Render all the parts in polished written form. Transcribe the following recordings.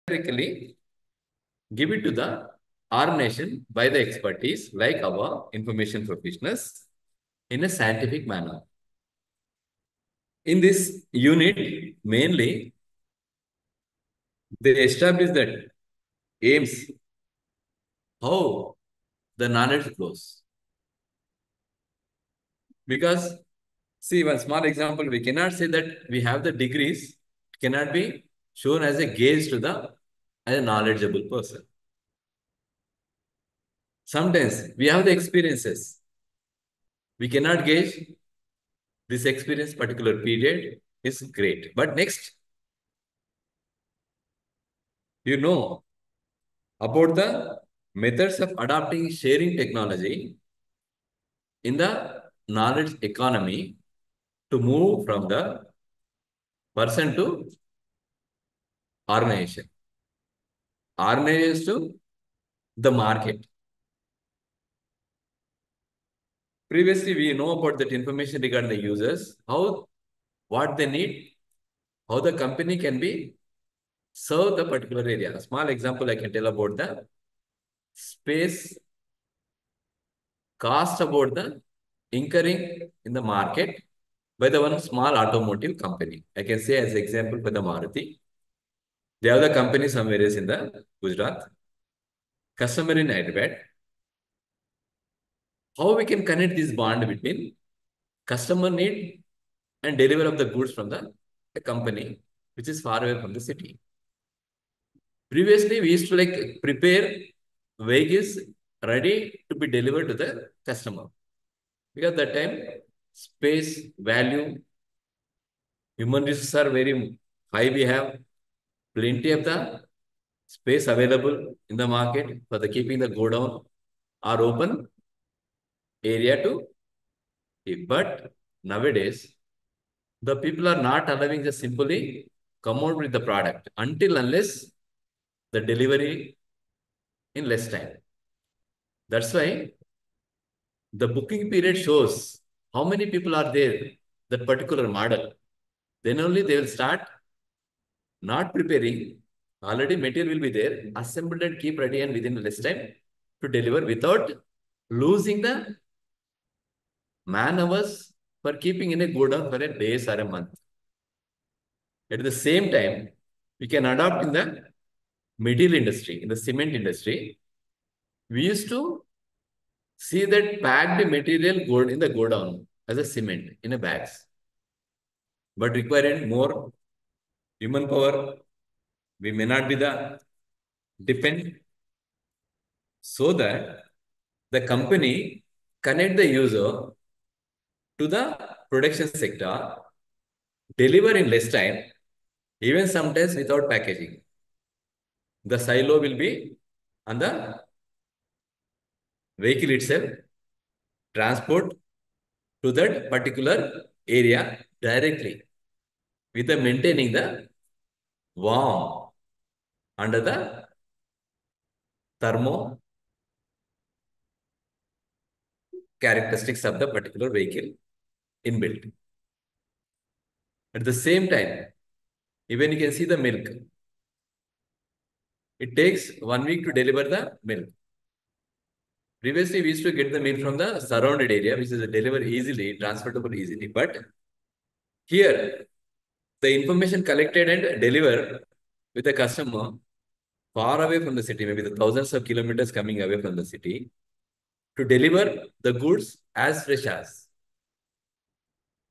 generically give it to the organization by the expertise like our information professionals in a scientific manner. In this unit, mainly, they establish that aims how the knowledge flows. Because, see, one small example, we cannot say that we have the degrees, it cannot be shown as a gauge to the as a knowledgeable person. Sometimes we have the experiences. We cannot gauge this experience particular period is great. But next, you know about the methods of adopting sharing technology in the knowledge economy to move from the person to organization, organization to the market. Previously, we know about that information regarding the users, how, what they need, how the company can be serve the particular area. A small example I can tell about the space cost about the incurring in the market by the one small automotive company. I can say as example for the Maruti. They have the company somewhere is in the Gujarat, customer in Hyderabad. How we can connect this bond between customer need and deliver of the goods from the company, which is far away from the city. Previously, we used to like prepare vehicles ready to be delivered to the customer. Because that time, space, value, human resources are very high. We have plenty of the space available in the market for the keeping the go down or open area to keep. But nowadays, the people are not allowing just simply come out with the product until unless the delivery in less time. That's why the booking period shows how many people are there, that particular model. Then only they will start not preparing. Already material will be there, assembled and keep ready and within less time to deliver without losing the man hours for keeping in a go down for a days or a month. At the same time, we can adopt in the material industry, in the cement industry. We used to see that packed material go in the go down as a cement in a bags, but requiring more human power. We may not be the depend so that the company connect the user to the production sector, deliver in less time, even sometimes without packaging. The silo will be on the vehicle itself, transport to that particular area directly with the maintaining the warm under the thermo characteristics of the particular vehicle inbuilt. At the same time, even you can see the milk. It takes 1 week to deliver the milk. Previously, we used to get the milk from the surrounded area, which is delivered easily, transportable easily. But here, the information collected and delivered with the customer far away from the city, maybe the thousands of kilometers coming away from the city, to deliver the goods as fresh as.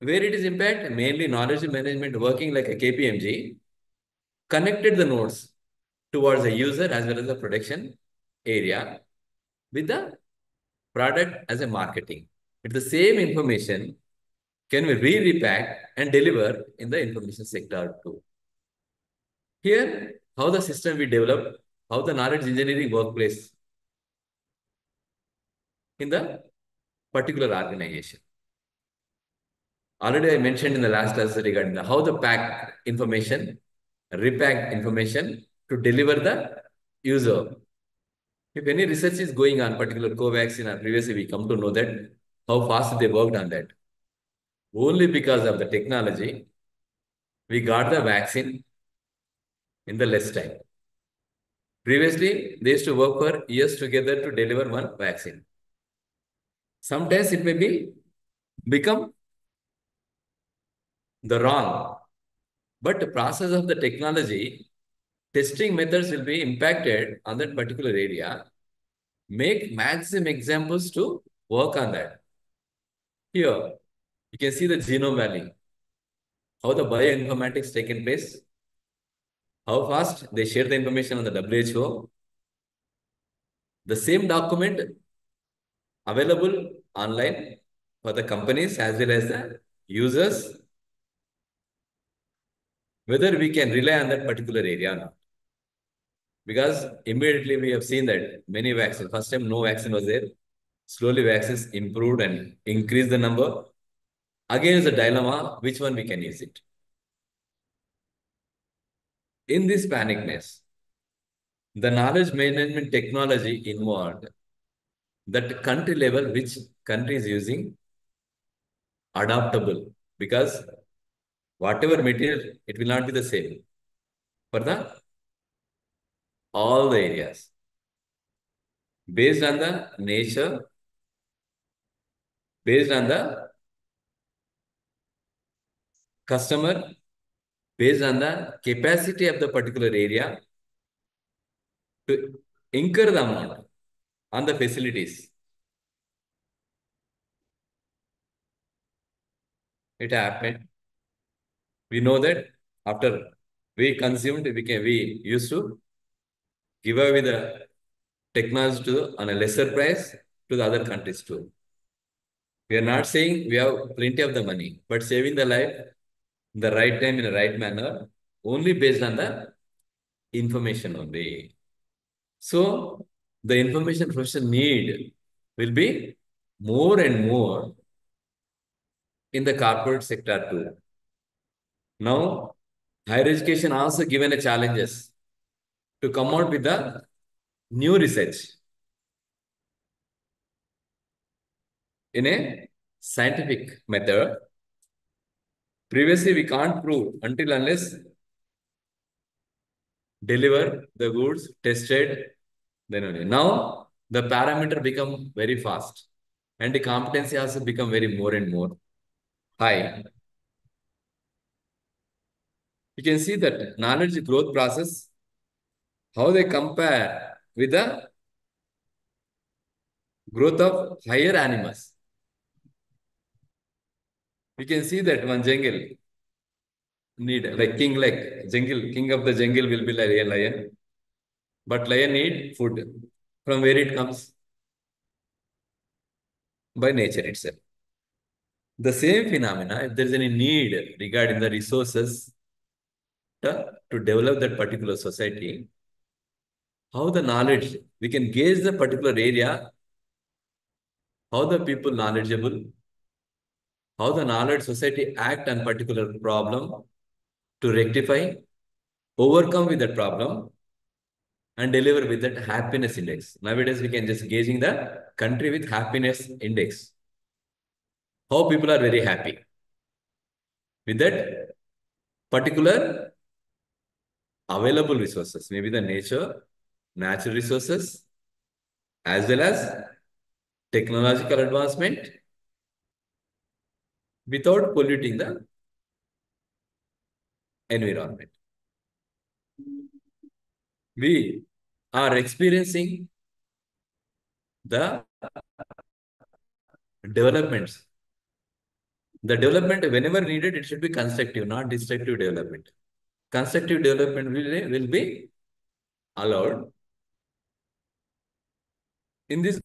Where it is impact, mainly knowledge management working like a KPMG, connected the nodes towards the user as well as the production area with the product as a marketing. With the same information, can we re-repack and deliver in the information sector too. Here, how the system we develop, how the knowledge engineering workplace in the particular organization. Already I mentioned in the last class regarding the, how the pack information, repack information to deliver the user. If any research is going on, particular co-vaccine or previously we come to know that how fast they worked on that. Only because of the technology, we got the vaccine in the less time. Previously, they used to work for years together to deliver one vaccine. Sometimes it may be become the wrong, but the process of the technology, testing methods will be impacted on that particular area. Make maximum examples to work on that. Here, you can see the genome valley, how the bioinformatics taken place, how fast they share the information on the WHO. The same document available online for the companies as well as the users, whether we can rely on that particular area or not. Because immediately we have seen that many vaccines, first time no vaccine was there, slowly vaccines improved and increased the number. Again, is a dilemma, which one we can use it. In this panicness, the knowledge management technology involved, that country level, which country is using, adaptable, because whatever material, it will not be the same for the all the areas. Based on the nature, based on the customer, based on the capacity of the particular area to incur the amount on the facilities. It happened. We know that after we consumed, we used to give away the technology to on a lesser price to the other countries too. We are not saying we have plenty of the money, but saving the life in the right time in the right manner, only based on the information only. So the information profession need will be more and more in the corporate sector too. Now, higher education also given a challenges to come out with the new research in a scientific method. Previously, we can't prove until unless deliver the goods tested, then only. Now, the parameter become very fast and the competency also become very more and more high. You can see that knowledge growth process, how they compare with the growth of higher animals. You can see that one jungle need like jungle, king of the jungle will be like a lion, but lion need food. From where it comes? By nature itself. The same phenomena, if there is any need regarding the resources to develop that particular society, how the knowledge, we can gauge the particular area, how the people knowledgeable, how the knowledge society act on particular problem to rectify, overcome with that problem, and deliver with that happiness index. Nowadays, we can just gauging the country with happiness index. How people are very happy with that particular available resources, maybe the nature, natural resources, as well as technological advancement without polluting the environment. We are experiencing the developments. The development, whenever needed, it should be constructive, not destructive development. Constructive development will be allowed. In this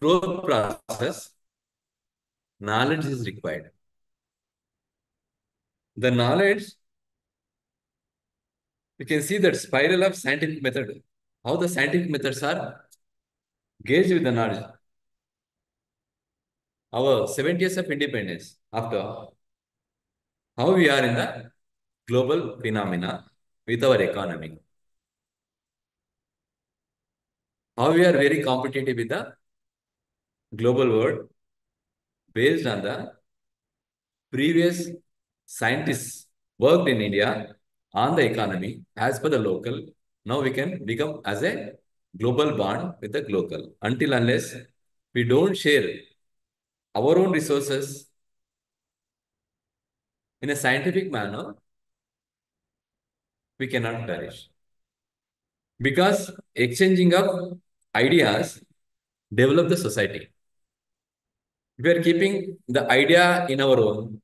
growth process, knowledge is required. The knowledge, you can see that spiral of scientific method, how the scientific methods are gauged with the knowledge. Our 70 years of independence, after how we are in the global phenomena with our economy. How we are very competitive with the global world based on the previous scientists worked in India on the economy as per the local. Now we can become as a global bond with the local. Until unless we don't share our own resources in a scientific manner, we cannot flourish. Because exchanging of ideas develop the society. If we are keeping the idea in our own,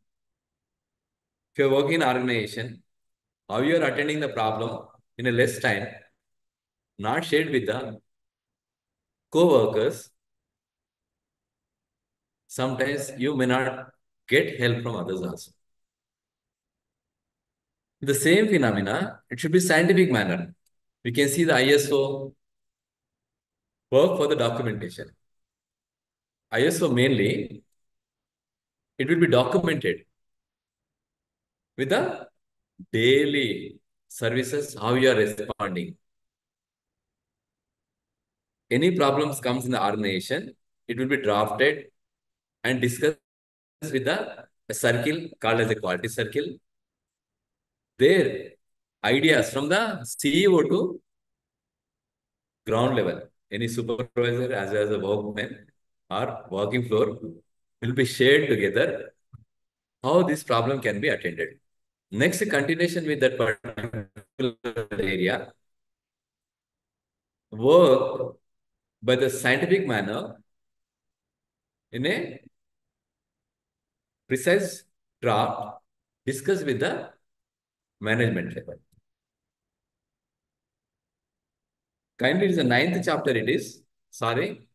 if you are working in an organization, how you are attending the problem in a less time, not shared with the co-workers, sometimes you may not get help from others also. The same phenomena, it should be scientific manner. We can see the ISO work for the documentation. ISO mainly, it will be documented with the daily services, how you are responding. Any problems comes in the organization, it will be drafted and discussed with a circle called as a quality circle. Their ideas from the CEO to ground level, any supervisor as well as a workman or working floor will be shared together how this problem can be attended. Next, continuation with that particular area, work by the scientific manner in a precise draft discussed with the management level. Kindly, it is the ninth chapter. It is sorry,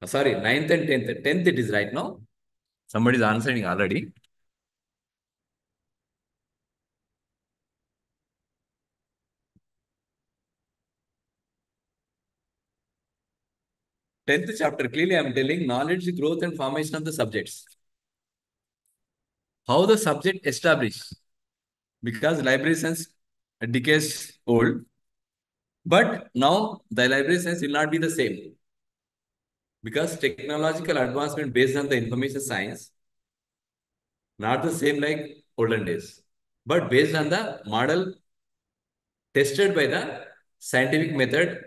ninth and tenth. Tenth it is right now. Somebody is answering already. Tenth chapter, clearly I am telling knowledge, growth, and formation of the subjects. How the subject established. Because library science decades old, but now the library science will not be the same. Because technological advancement based on the information science, not the same like olden days, but based on the model tested by the scientific method,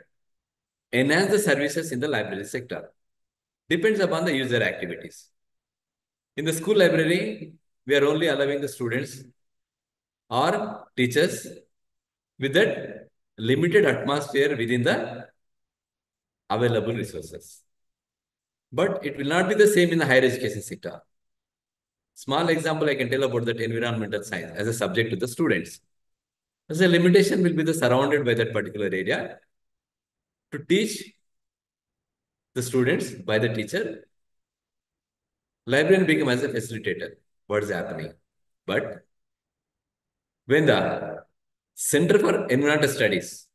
enhance the services in the library sector. Depends upon the user activities. In the school library, we are only allowing the students or teachers with that limited atmosphere within the available resources. But it will not be the same in the higher education sector. Small example I can tell about that environmental science as a subject to the students. As a limitation will be the surrounded by that particular area to teach the students by the teacher. Librarian become as a facilitator. What is happening? But when the Center for Environmental Studies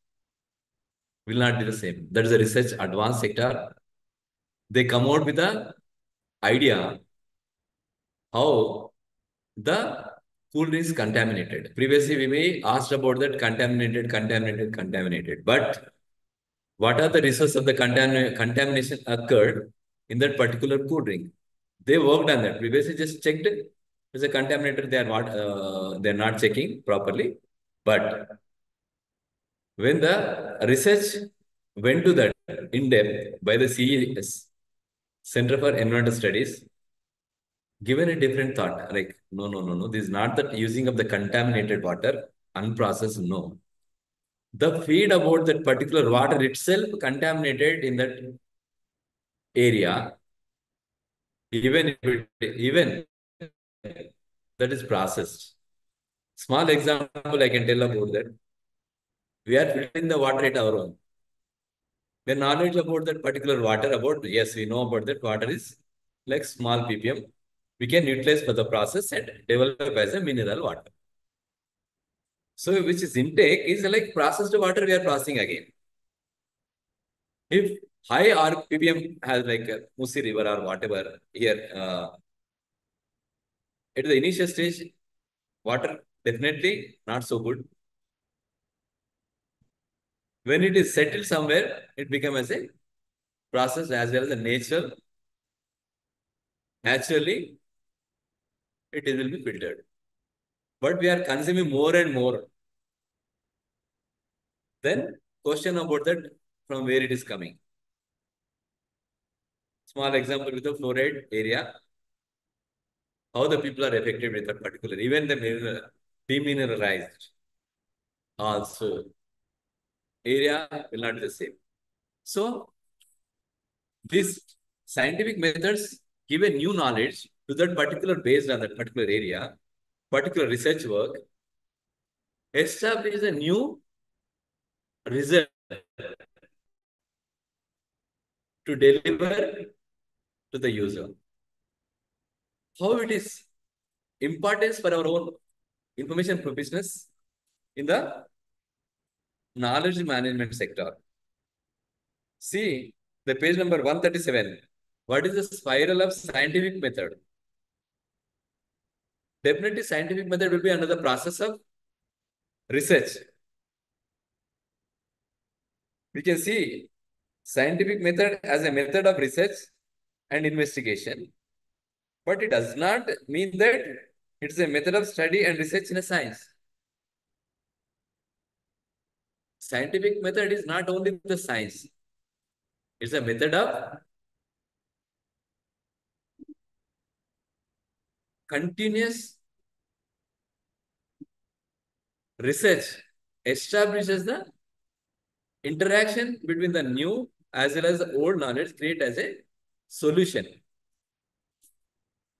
will not be the same. That is a research advanced sector. They come out with the idea how the food is contaminated. Previously, we may asked about that contaminated. But what are the results of the contamination occurred in that particular cool drink? They worked on that. Previously, just checked as a contaminator. They are not checking properly. But when the research went to that in depth by the CES, Center for Environmental Studies, given a different thought, like, no. This is not the using of the contaminated water, unprocessed, no. The feed about that particular water itself contaminated in that area, even that is processed. Small example I can tell about that. We are filtering the water at our own. The knowledge about that particular water, yes, we know about that water is like small ppm. We can utilize for the process and develop as a mineral water. So which is intake is like processed water we are processing again. If high RPM has like Musi River or whatever here, at the initial stage, water definitely not so good. When it is settled somewhere, it becomes as a process as well as a natural. Naturally, it will be filtered. But we are consuming more and more. Then question about that from where it is coming. Small example with the fluoride area, how the people are affected with that particular, even the demineralized also area will not be the same. So these scientific methods give a new knowledge to that particular based on that particular area, particular research work, establish a new result to deliver to the user. How it is importance for our own information for business in the knowledge management sector. See the page number 137. What is the spiral of scientific method? Definitely scientific method will be under the process of research. We can see scientific method as a method of research and investigation, but it does not mean that it's a method of study and research in a science. Scientific method is not only the science, it's a method of continuous research, establishes the interaction between the new as well as the old knowledge, create as a solution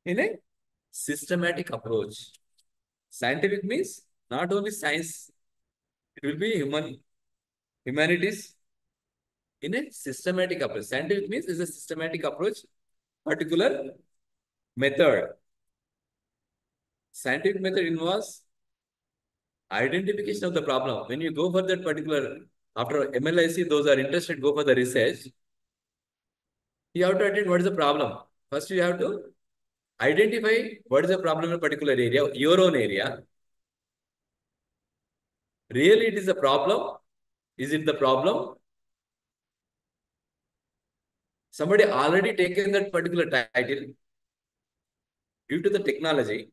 in a systematic approach. Scientific means not only science, it will be humanities in a systematic approach. Scientific means is a systematic approach, particular method. Scientific method involves identification of the problem. When you go for that particular, after MLIC, those are interested, go for the research, you have to attend what is the problem. First, you have to identify what is the problem in a particular area, your own area. Really, it is a problem. Is it the problem? Somebody already taken that particular title due to the technology.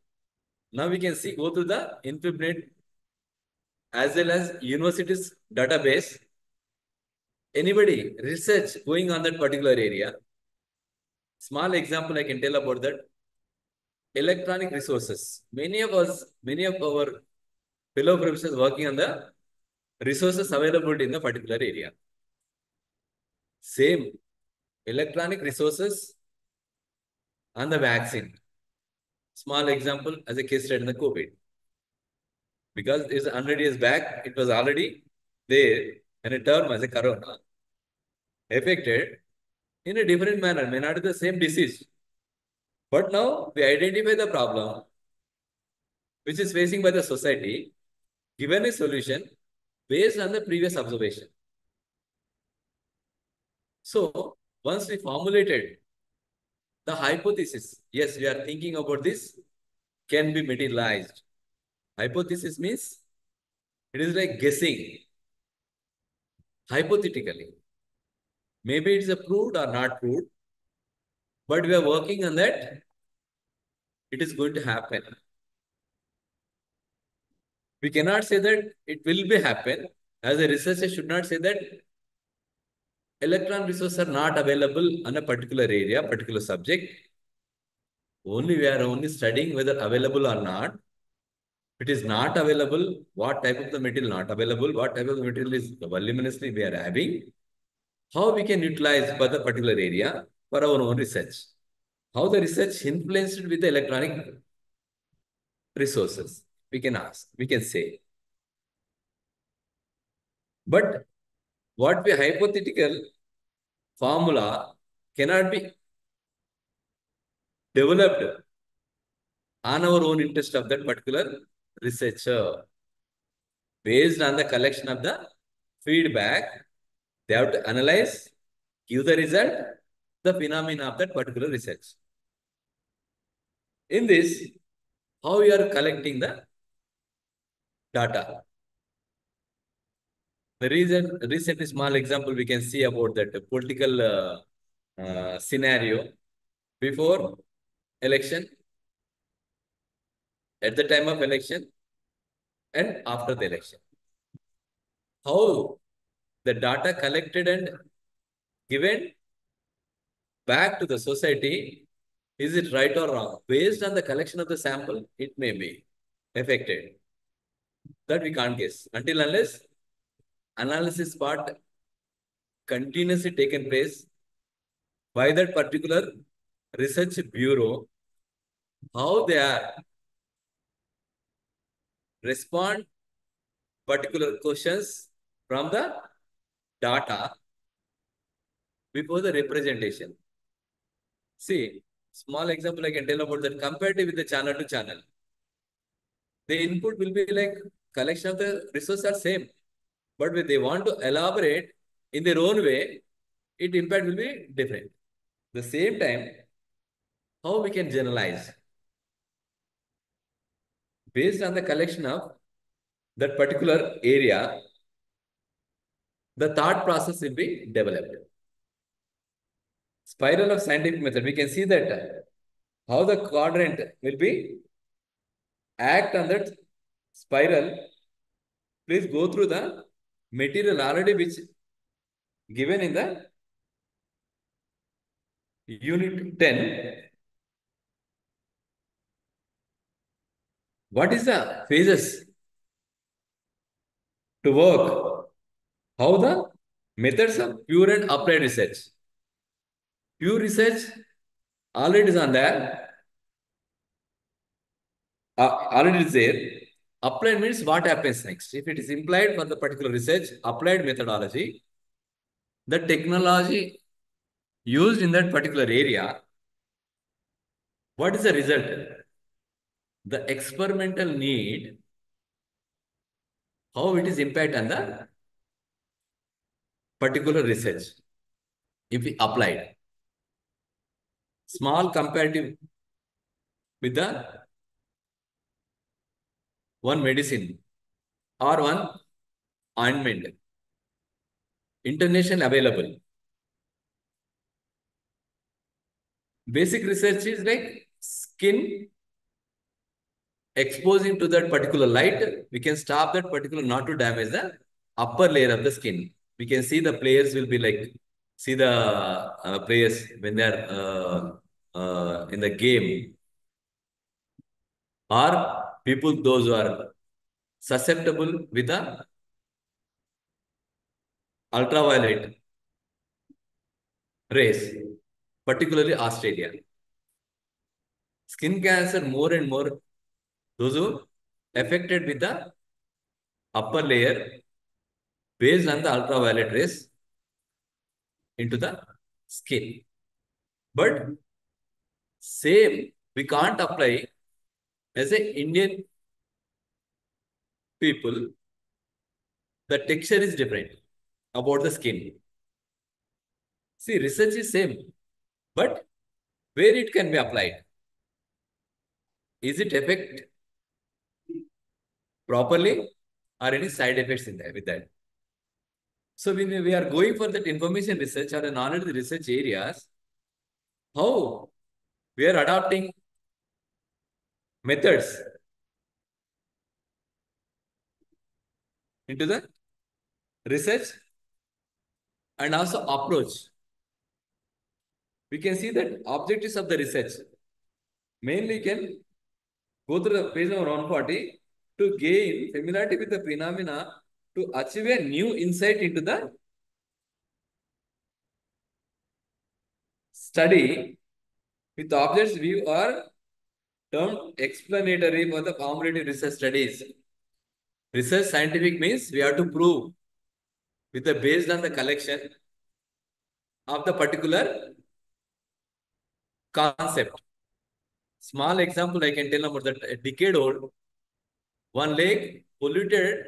Now we can see, go to the Infinite as well as universities database. Anybody research going on that particular area. Small example I can tell about that. Electronic resources. Many of our fellow professors working on the resources available in the particular area. Same electronic resources on the vaccine. Small example as a case study in the COVID. Because it's 100 years back, it was already there in a term as a corona. Affected in a different manner, may not be the same disease. But now we identify the problem which is facing by the society, given a solution based on the previous observation. So once we formulated the hypothesis, yes, we are thinking about this, can be materialized. Hypothesis means it is like guessing, hypothetically. Maybe it's a proved or not proved, but we are working on that. It is going to happen. We cannot say that it will be happen. As a researcher should not say that electron resources are not available on a particular area, particular subject. Only we are only studying whether available or not. If it is not available, what type of the material not available, what type of the material is voluminously we are having, how we can utilize for the particular area for our own research. How the research influenced with the electronic resources, we can ask, we can say. But what we hypothetical formula cannot be developed on our own interest of that particular researcher. Based on the collection of the feedback, they have to analyze, give the result, the phenomena of that particular research. In this, how you are collecting the data. The recent small example we can see about that political scenario before election, at the time of election, and after the election. how the data collected and given back to the society, is it right or wrong? Based on the collection of the sample, it may be affected. That we can't guess. Until unless analysis part continuously taken place by that particular research bureau, how they are respond particular questions from the data before the representation. See, small example I can tell about that comparative with the channel to channel. The input will be like collection of the resources are same, but when they want to elaborate in their own way, its impact will be different. The same time, how we can generalize based on the collection of that particular area, the thought process will be developed. Spiral of scientific method, we can see that how the quadrant will be act on that spiral. Please go through the material already which given in the unit 10. What is the phases to work? How the methods of pure and applied research. Pure research already is on there. Already is there. Applied means what happens next. If it is implied for the particular research, applied methodology, the technology used in that particular area, what is the result? The experimental need, how it is impact on the particular research. If we applied small comparative with the one medicine or one ointment, international available. Basic research is like skin exposing to that particular light. We can stop that particular not to damage the upper layer of the skin. We can see the players will be like, see the players when they are in the game, or people those who are susceptible with the ultraviolet rays, particularly Australia. Skin cancer more and more, those who affected with the upper layer based on the ultraviolet rays into the skin. But same, we can't apply as a Indian people. The texture is different about the skin. See, research is same, but where it can be applied? Is it affect properly or any side effects in there with that? So when we are going for that information research or a knowledge research areas, how we are adopting methods into the research and also approach. We can see that objectives of the research mainly can go through the page number 140 to gain familiarity with the phenomena to achieve a new insight into the study with objects view or termed explanatory for the comparative research studies. Research scientific means we have to prove with the based on the collection of the particular concept. Small example I can tell about that a decade old, one lake polluted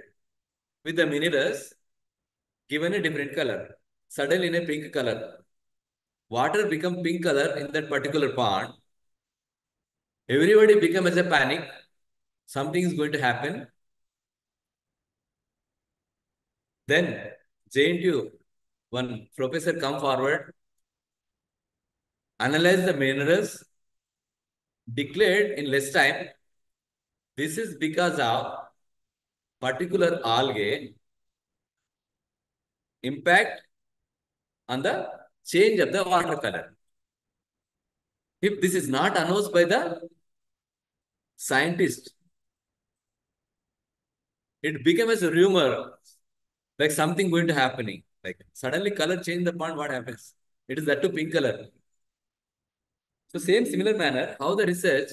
with the minerals given a different color, suddenly in a pink color. Water become pink color in that particular pond. Everybody become as a panic. Something is going to happen. Then JNTU, one professor come forward, analyze the minerals, declared in less time. This is because of particular algae impact on the change of the water color. If this is not announced by the scientist, it becomes a rumor, like something going to happening. Like suddenly color change the pond, what happens? It is that to pink color. So same similar manner, how the research,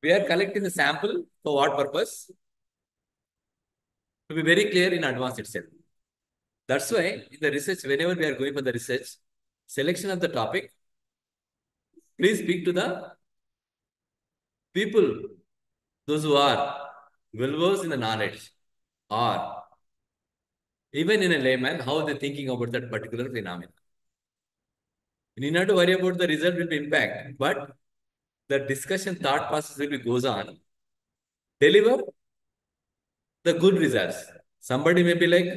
we are collecting the sample for what purpose? To be very clear in advance itself. That's why in the research, whenever we are going for the research, selection of the topic, please speak to the people, those who are well versed in the knowledge, or even in a layman, how they're thinking about that particular phenomenon. You need not to worry about the result will be impact, but the discussion thought process will be goes on. Deliver the good results. Somebody may be like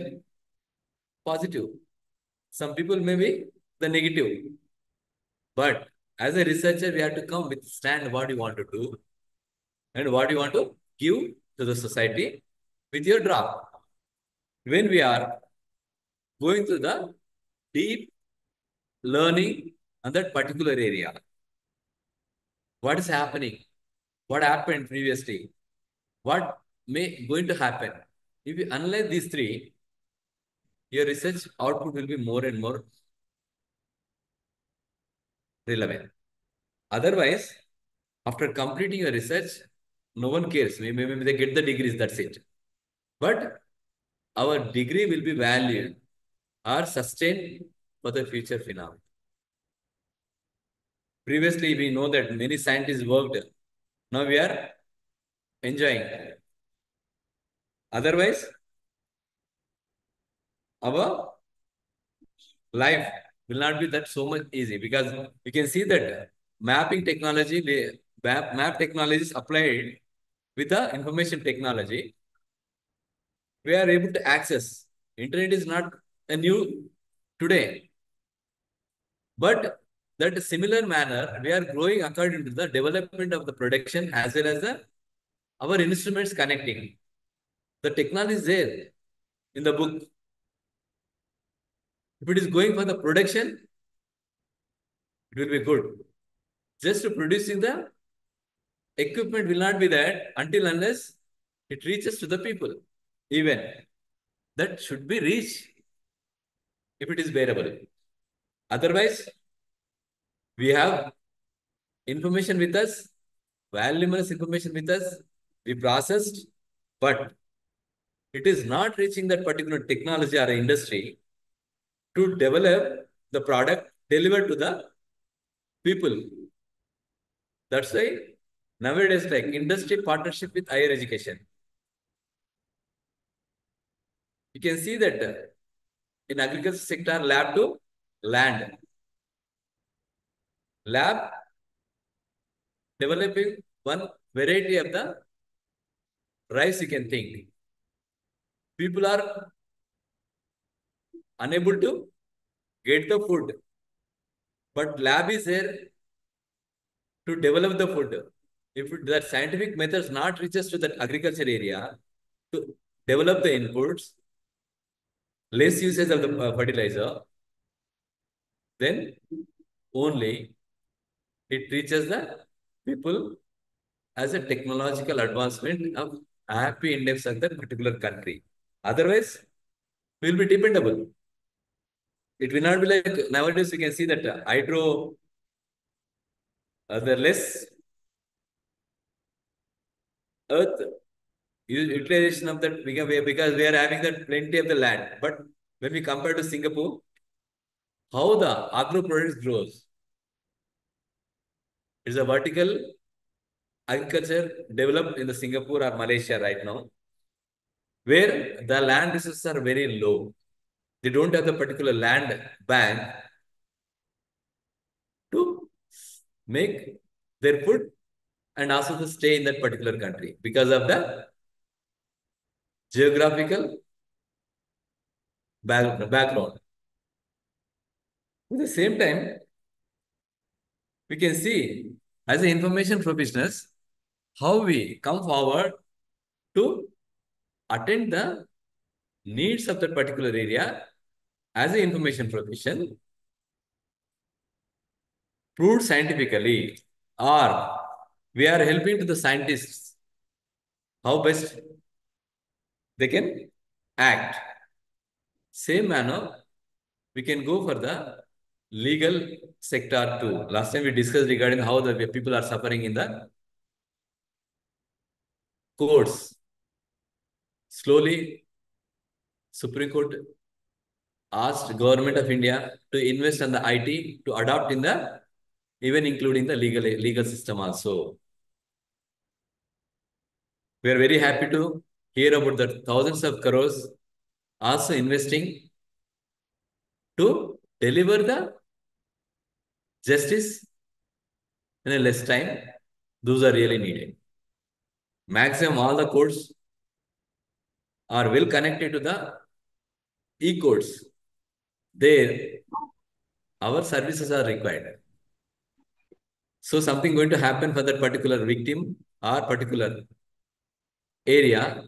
positive. Some people may be the negative. But as a researcher, we have to come with stand what you want to do and what you want to give to the society with your draft. When we are going through the deep learning on that particular area, what is happening? What happened previously? What may going to happen? If you analyze these three, your research output will be more and more relevant. Otherwise, after completing your research, no one cares. Maybe they get the degrees, that's it. But our degree will be valued or sustained for the future phenomena. Previously, we know that many scientists worked. Now we are enjoying. Otherwise, our life will not be that so much easy because you can see that mapping technology, map technology is applied with the information technology. We are able to access. Internet is not a new today, but that similar manner, we are growing according to the development of the production as well as our instruments connecting. The technology is there in the book. If it is going for the production, it will be good. Just producing the equipment will not be there until unless it reaches to the people. Even that should be reached if it is bearable. Otherwise, we have information with us, valuable information with us, we processed, but it is not reaching that particular technology or industry to develop the product delivered to the people. That's why nowadays, like industry partnership with higher education. You can see that in agriculture sector, lab to land. Lab developing one variety of the rice you can think. People are unable to get the food, but lab is there to develop the food. If that scientific methods not reaches to that agriculture area to develop the inputs, less usage of the fertilizer, then only it reaches the people as a technological advancement of happy index of that particular country. Otherwise, we will be dependable. It will not be like nowadays you can see that hydro, the less earth utilization of that because we are having that plenty of the land. But when we compare to Singapore, how the agro products grows. It's a vertical agriculture developed in the Singapore or Malaysia right now, where the land resources are very low. They don't have the particular land bank to make their food and also to stay in that particular country because of the geographical background. At the same time, we can see as an information professionals how we come forward to attend the needs of that particular area as an information profession, proved scientifically, or we are helping to the scientists how best they can act. Same manner, we can go for the legal sector too. Last time we discussed regarding how the people are suffering in the courts. Slowly, Supreme Court asked Government of India to invest in the IT to adopt in the even including the legal system also. We are very happy to hear about the thousands of crores also investing to deliver the justice in a less time. Those are really needed. Maximum all the courts are well connected to the e-courts. There, our services are required. So something going to happen for that particular victim or particular area,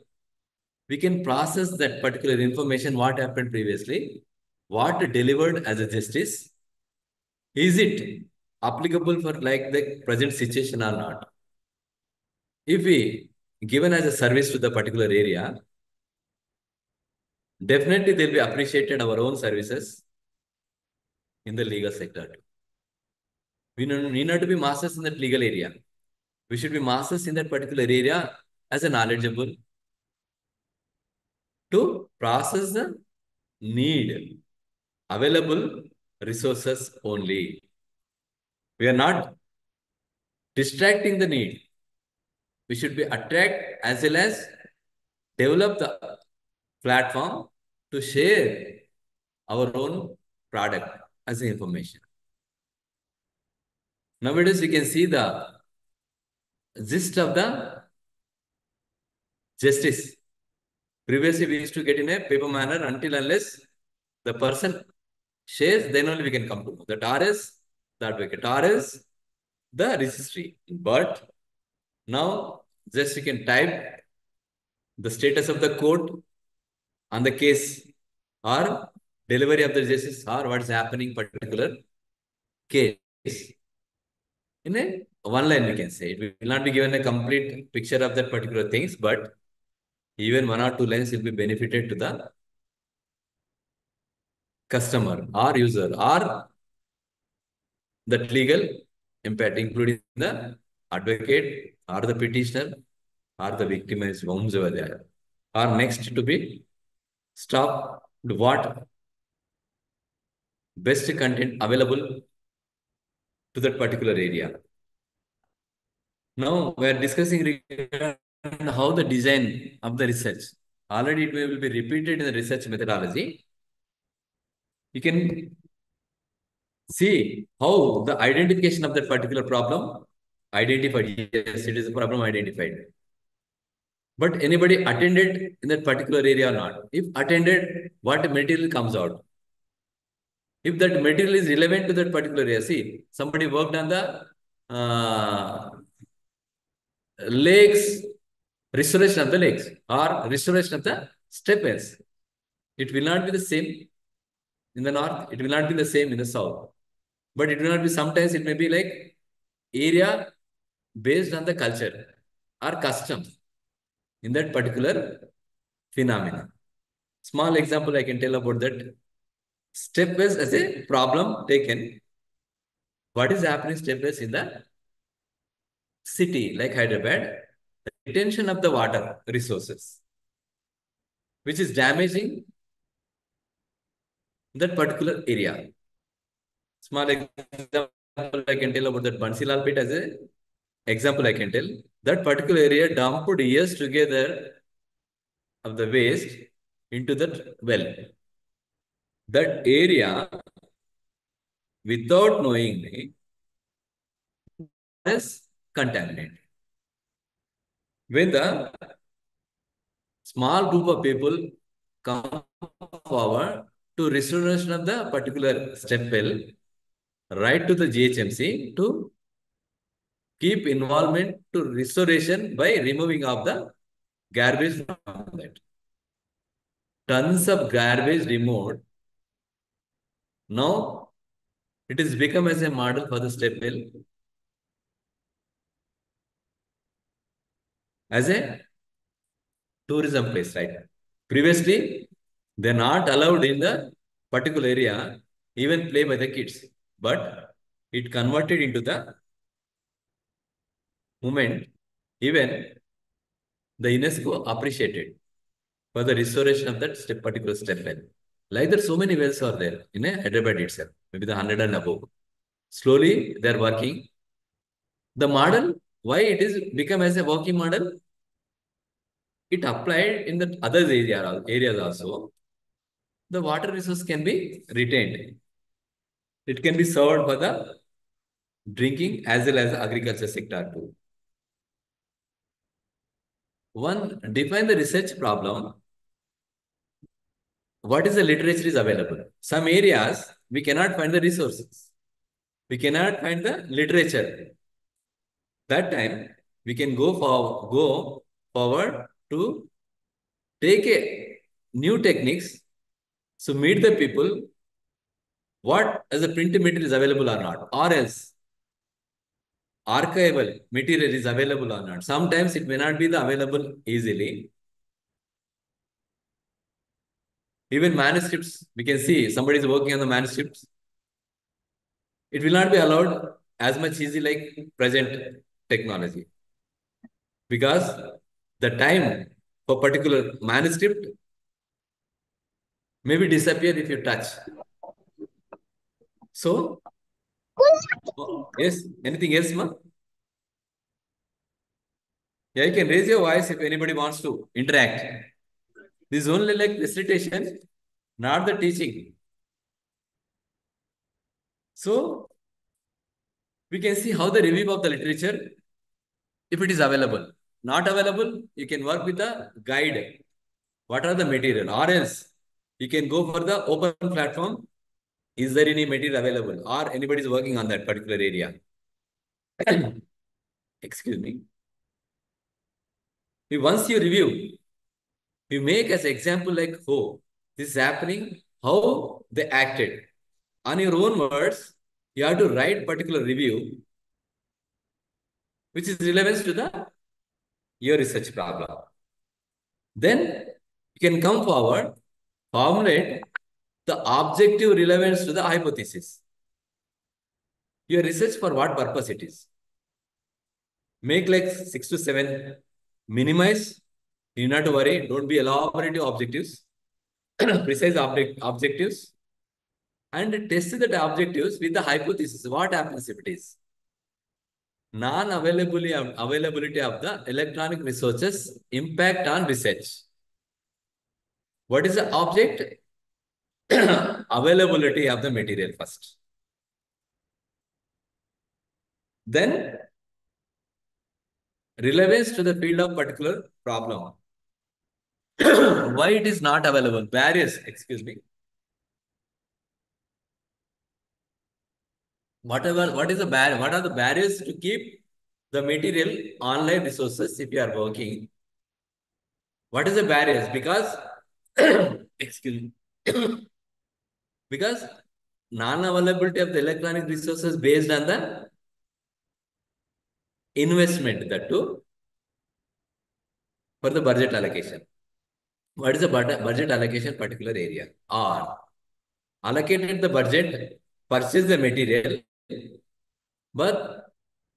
we can process that particular information, what happened previously, what delivered as a justice. Is it applicable for like the present situation or not? If we given as a service to the particular area, definitely they'll be appreciated our own services in the legal sector. We need not to be masters in that legal area. We should be masters in that particular area as a knowledgeable to process the need available resources only. We are not distracting the need. We should be attract as well as develop the platform to share our own product as information. Nowadays, we can see the gist of the justice. Previously, we used to get in a paper manner until unless the person shares, then only we can come to know. That RS, the advocate, RS, the registry. But now, just you can type the status of the court on the case or delivery of the justice or what is happening particular case. In a one line, we can say it will not be given a complete picture of that particular things, but even one or two lines will be benefited to the customer or user or that legal impact, including the advocate or the petitioner or the victimized homes over there. Or next to be stop what best content available to that particular area. Now we are discussing regarding how the design of the research. Already it will be repeated in the research methodology. You can see how the identification of that particular problem identified. Yes, it is a problem identified. But anybody attended in that particular area or not? If attended, what material comes out? If that material is relevant to that particular area, see, somebody worked on the lakes, restoration of the lakes or restoration of the stepwells. It will not be the same in the north. It will not be the same in the south. But it will not be, sometimes it may be like area based on the culture or customs in that particular phenomena. Small example I can tell about that. Stepwells as a problem taken. What is happening stepwells in the city like Hyderabad? The retention of the water resources, which is damaging that particular area. Small example I can tell about that Bansilal pit as a example I can tell. That particular area dumped years together of the waste into that well. That area, without knowing, is contaminated. When the small group of people come forward to restoration of the particular step well, right to the GHMC to keep involvement to restoration by removing of the garbage from that. Tons of garbage removed Now it is become as a model for the step mill as a tourism place, right? Previously, they're not allowed in the particular area, even play by the kids. But it converted into the movement. Even the UNESCO appreciated for the restoration of that particular step well. Like that, so many wells are there in a Hyderabad itself, maybe the 100 and above. Slowly, they're working. The model, why it is become as a working model? It applied in the other areas also. The water resource can be retained. It can be served for the drinking as well as the agriculture sector too. One, define the research problem. What is the literature is available? Some areas, we cannot find the resources. We cannot find the literature. That time, we can go forward to take a new techniques to meet the people what as a printed material is available or not, or else archival material is available or not. Sometimes it may not be the available easily. Even manuscripts, we can see somebody is working on the manuscripts. It will not be allowed as much easy like present technology. Because the time for particular manuscript maybe disappear if you touch. So, yes, anything else, ma? Yeah, you can raise your voice if anybody wants to interact. This is only like recitation, not the teaching. So, we can see how the review of the literature, if it is available. Not available, you can work with the guide. What are the material? Or else, you can go for the open platform. Is there any material available? Or anybody is working on that particular area? Excuse me. Once you review, you make as example like, oh, this is happening, how they acted. On your own words, you have to write particular review, which is relevant to your research problem. Then you can come forward, formulate the objective relevance to the hypothesis. Your research for what purpose it is. Make like 6 to 7, minimize, you not to worry, don't be elaborative objectives, precise objectives, and test the objectives with the hypothesis. What happens if it is? Non-availability of the electronic resources impact on research. What is the object? Availability of the material first. Then relevance to the field of particular problem. Why it is not available? Barriers, excuse me. What is the barrier? What are the barriers to keep the material online resources if you are working? What is the barriers? Because, excuse me, because non-availability of the electronic resources based on the investment that too for the budget allocation. What is the budget allocation particular area? Or allocated the budget, purchase the material, but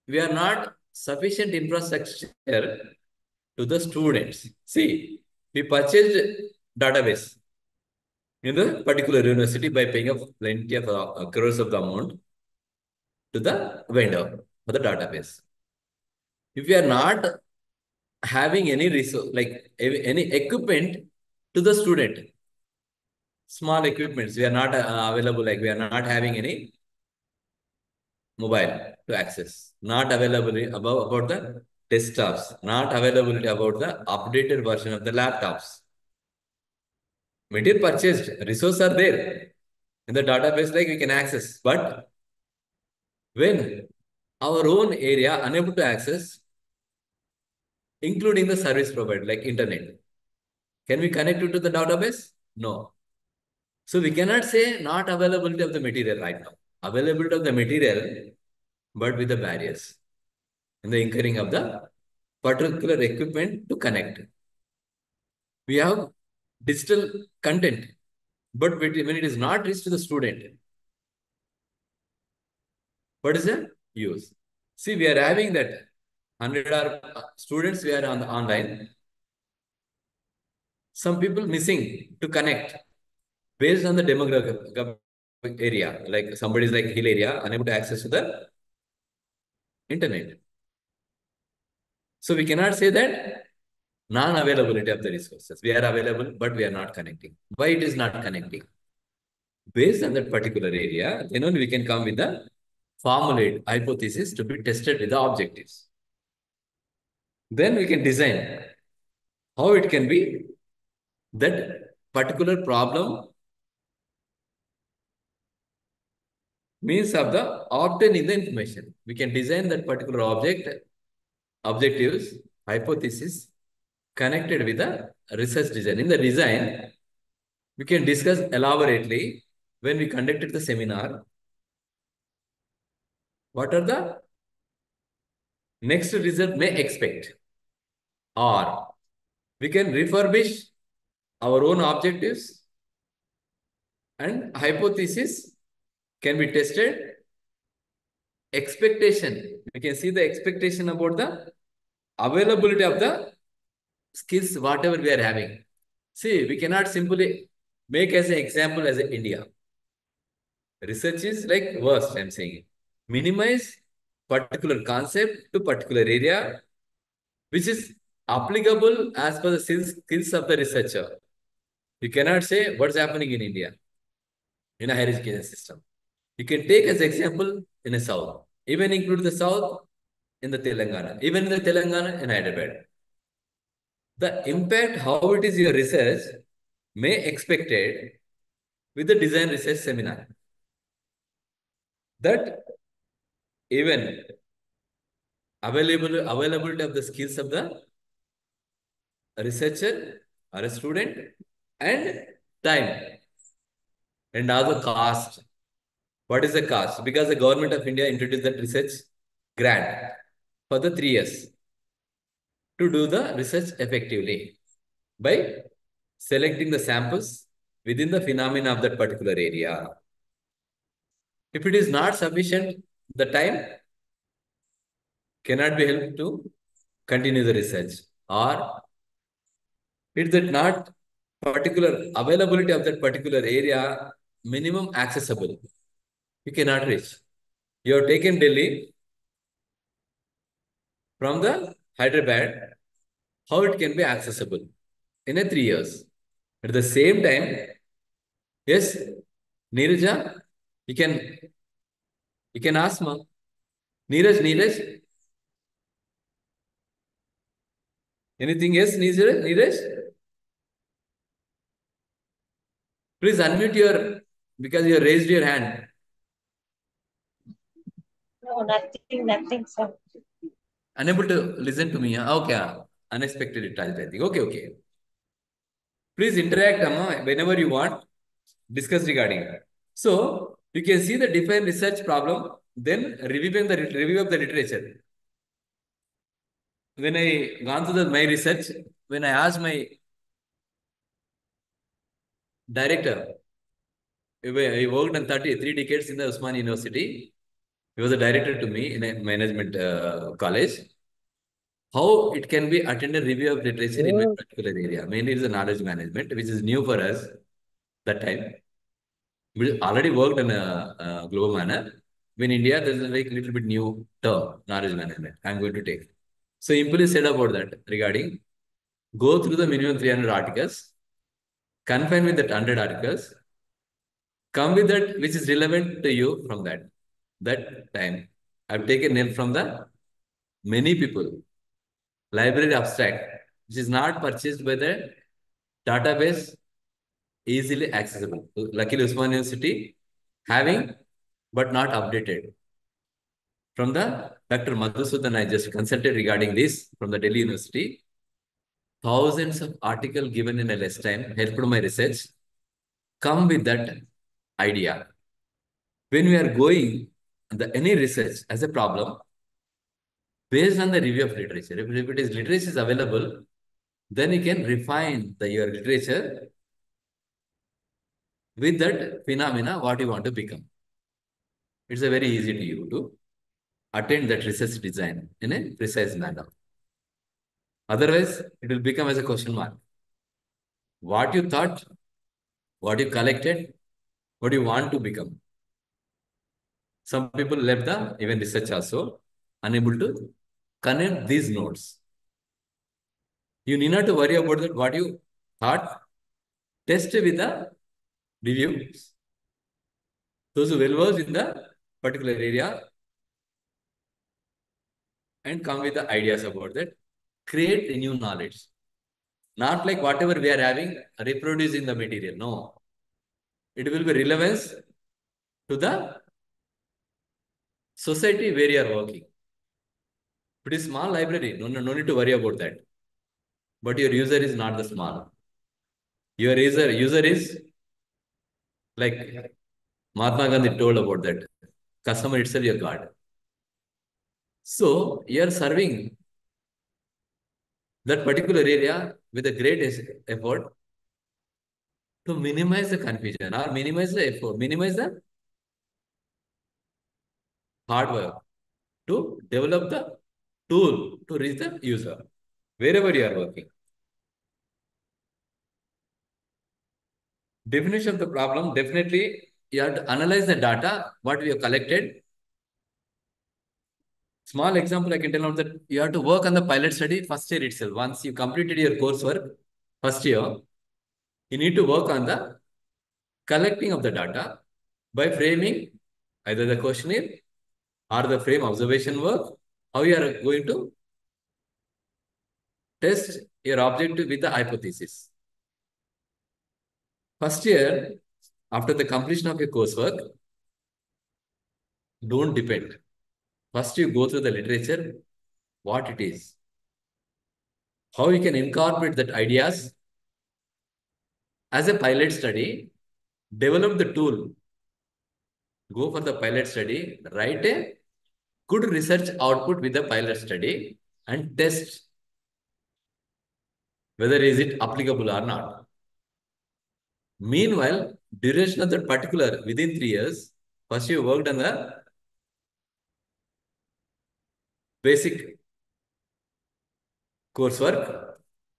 we are not sufficient infrastructure to the students. See, we purchased database in the particular university by paying a plenty of crores of the amount to the vendor for the database. If we are not having any resource, like any equipment to the student, small equipments, we are not available, like we are not having any mobile to access, not available about the desktops, not availability about the updated version of the laptops. Material purchased, resources are there in the database, like we can access. But when our own area unable to access, including the service provider like internet, can we connect it to the database? No. So we cannot say not availability of the material right now. Availability of the material, but with the barriers in the incurring of the particular equipment to connect. We have digital content, but when it is not reached to the student, what is the use? See, we are having that 100 students, we are on the online. Some people missing to connect based on the demographic area. Like somebody is like hill area, unable to access to the internet. So we cannot say that non-availability of the resources. We are available, but we are not connecting. Why it is not connecting? Based on that particular area, then only we can come with the formulate hypothesis to be tested with the objectives. Then we can design how it can be that particular problem means of the obtaining the information. We can design that particular objectives, hypothesis connected with the research design. In the design, we can discuss elaborately when we conducted the seminar. What are the next result may expect? Or we can refurbish our own objectives and hypothesis can be tested. Expectation, we can see the expectation about the availability of the skills, whatever we are having. See, we cannot simply make as an example as a India. Research is like worst, I'm saying. Minimize particular concept to particular area, which is applicable as per the skills of the researcher. You cannot say what's happening in India in a higher education system. You can take as example in the South, even include the South in the Telangana, even in the Telangana in Hyderabad. The impact, how it is your research, may expected with the design research seminar. That even availability of the skills of the researcher or a student and time and also cost. What is the cost? Because the government of India introduced that research grant for the 3 years to do the research effectively by selecting the samples within the phenomena of that particular area. If it is not sufficient, the time cannot be helped to continue the research, or it is not particular availability of that particular area minimum accessible. You cannot reach. You have taken Delhi from the Hyderabad, how it can be accessible in a 3 years. At the same time, yes, Neeraja, you can ask ma. Neeraj, anything else, Neeraj? Please unmute because you raised your hand. No, nothing, sir. Unable to listen to me. Huh? Okay, unexpected it, I think. Okay. Please interact, Amma, whenever you want. Discuss regarding that. So, you can see the defined research problem, then reviewing the review of the literature. When I gone through my research, when I asked my director, I worked on 3 decades in the Usman University. He was a director to me in a management college. How it can be attended review of literature in my particular area. Mainly it is a knowledge management, which is new for us that time. We already worked in a global manner. In India, there's a little bit new term, knowledge management. I'm going to take. So Impuli said about that regarding go through the minimum 300 articles, confine with that 100 articles, come with that which is relevant to you from that time. I've taken help from the many people. Library abstract, which is not purchased by the database, easily accessible. Luckily, Usman University having, but not updated. From the Dr. Madhusudan, I just consulted regarding this from the Delhi University. Thousands of articles given in a less time helped my research. come with that idea. When we are going any research as a problem, based on the review of literature, if it is literature is available, then you can refine your literature with that phenomena, what you want to become. It's a very easy to you to attain that research design in a precise manner. Otherwise, it will become as a question mark. What you thought, what you collected, what you want to become. Some people left the even research also unable to connect these nodes. You need not to worry about that what you thought. Test with the reviews. Those who well versed in the particular area and come with the ideas about that. Create a new knowledge. Not like whatever we are having, reproducing the material. No. It will be relevance to the society where you are working. If it is small library, no need to worry about that. But your user is not the small. Your user is like Mahatma Gandhi told about that. Customer itself your God. So you are serving that particular area with a great effort to minimize the confusion or minimize the effort, minimize the hard work to develop the tool to reach the user wherever you are working. Definition of the problem, definitely you have to analyze the data, what we have collected. Small example I can tell out that you have to work on the pilot study first year itself. Once you completed your coursework, first year, you need to work on the collecting of the data by framing either the questionnaire or the frame observation work, how you are going to test your objective with the hypothesis. First year, after the completion of your coursework, don't depend. First, you go through the literature, what it is, how you can incorporate that ideas as a pilot study, develop the tool, go for the pilot study, write a good research output with the pilot study and test whether is it applicable or not. Meanwhile, duration of that particular within 3 years, first you worked on the basic coursework,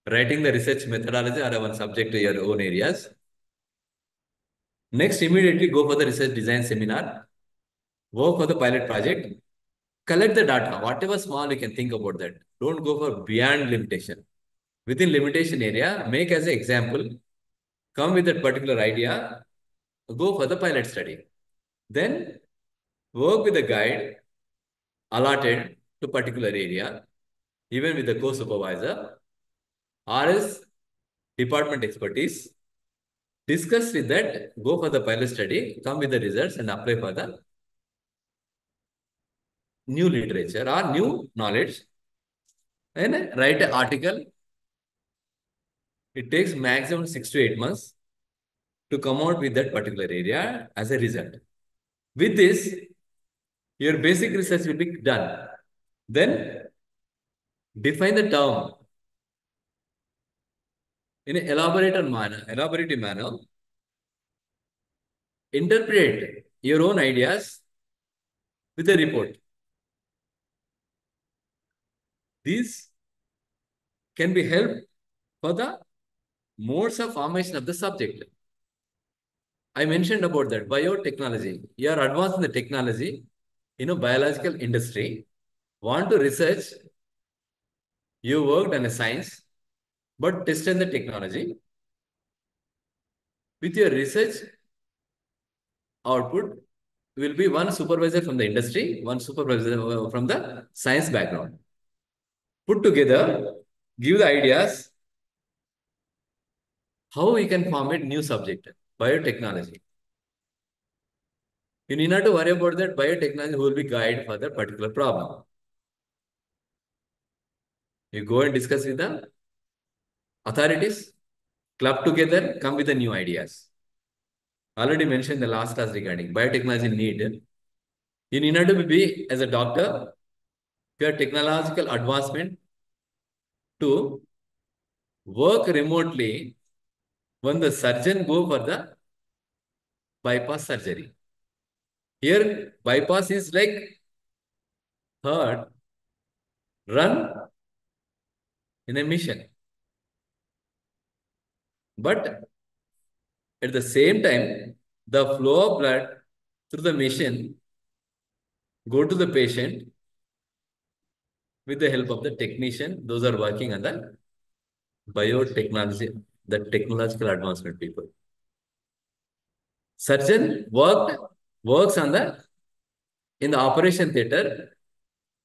writing the research methodology or one subject to your own areas. Next, immediately go for the research design seminar, work for the pilot project, collect the data, whatever small you can think about that. Don't go for beyond limitation. Within limitation area, make as an example, come with that particular idea, go for the pilot study. Then work with the guide allotted to particular area, even with the co-supervisor, RS department expertise, discuss with that, go for the pilot study, come with the results and apply for the new literature or new knowledge and write an article. It takes maximum 6 to 8 months to come out with that particular area as a result. With this, your basic research will be done. Then define the term in an elaborative manner, interpret your own ideas with a report. These can be helped for the modes of formation of the subject. I mentioned about that biotechnology. You are advanced in the technology, biological industry, want to research, you worked on a science, but tested the technology. With your research output will be one supervisor from the industry, one supervisor from the science background. Put together, give the ideas, how we can form a new subject, biotechnology. You need not to worry about that biotechnology who will be guide for that particular problem. You go and discuss with the authorities, club together, come with the new ideas. Already mentioned in the last class regarding biotechnology need. You need not to be as a doctor, your technological advancement to work remotely when the surgeon go for the bypass surgery. Here, bypass is like heart run in a mission. But at the same time, the flow of blood through the machine go to the patient with the help of the technician. Those are working on the biotechnology, the technological advancement people. Surgeon works on the in the operation theater,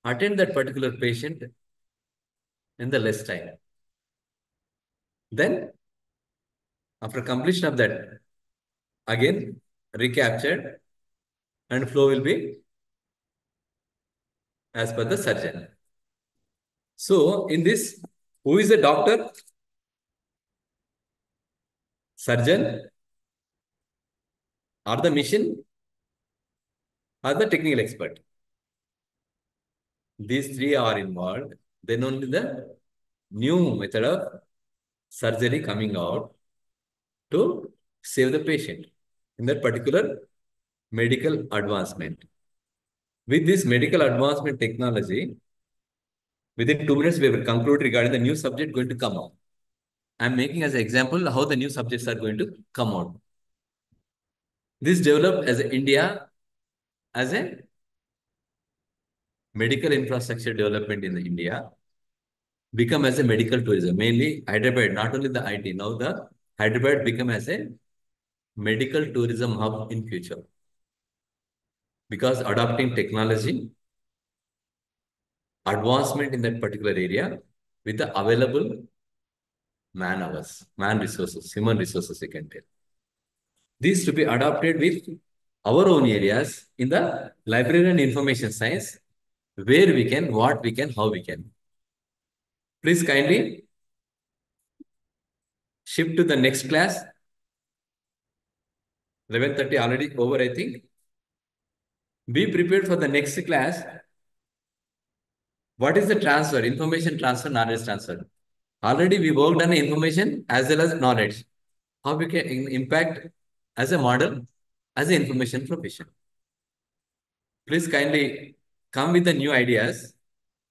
attend that particular patient in the less time. Then, after completion of that, again recaptured and flow will be as per the surgeon. So, in this, who is the doctor? Surgeon or the machine or the technical expert? These three are involved. Then only the new method of surgery coming out to save the patient in that particular medical advancement. With this medical advancement technology, within 2 minutes, we will conclude regarding the new subject going to come out. I'm making as an example how the new subjects are going to come out. This developed as India as a medical infrastructure development in India, become as a medical tourism. Mainly Hyderabad, not only the IT, now the Hyderabad become as a medical tourism hub in future. Because adopting technology, advancement in that particular area with the available man hours, man resources, human resources, you can tell. These to be adopted with our own areas in the library and information science, where we can, what we can, how we can. Please kindly shift to the next class. 11:30 already over, I think. Be prepared for the next class. What is the transfer? Information transfer, knowledge transfer. Already we worked on information as well as knowledge. How we can impact as a model, as an information profession. Please kindly come with the new ideas,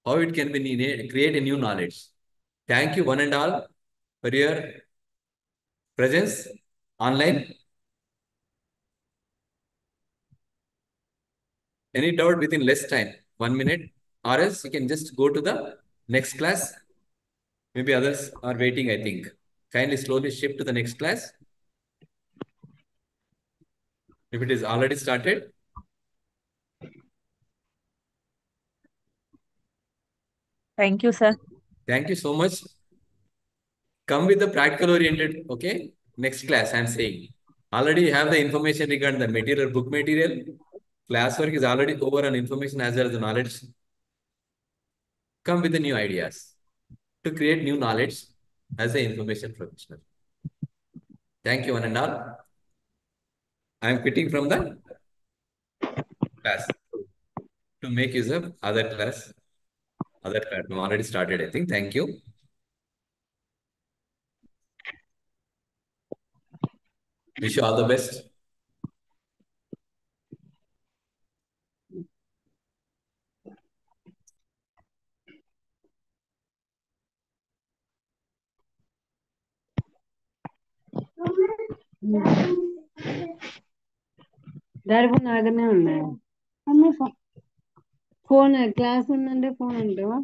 how it can be needed, create a new knowledge. Thank you one and all for your presence online. Any doubt within less time, 1 minute, or else you can just go to the next class. Maybe others are waiting, I think. Kindly slowly shift to the next class. If it is already started. Thank you, sir. Thank you so much. Come with the practical oriented, okay? Next class, I'm saying. Already you have the information regarding the material, book material. Classwork is already over on information as well as the knowledge. Come with the new ideas to create new knowledge as an information professional. Thank you one and all. I am quitting from the class to make use of other class. Other platform already started, I think. Thank you. Wish you all the best. Daddy phone నా దగ్గరనే ఉన్నాయి phone class ఉందంటే phone అంటావా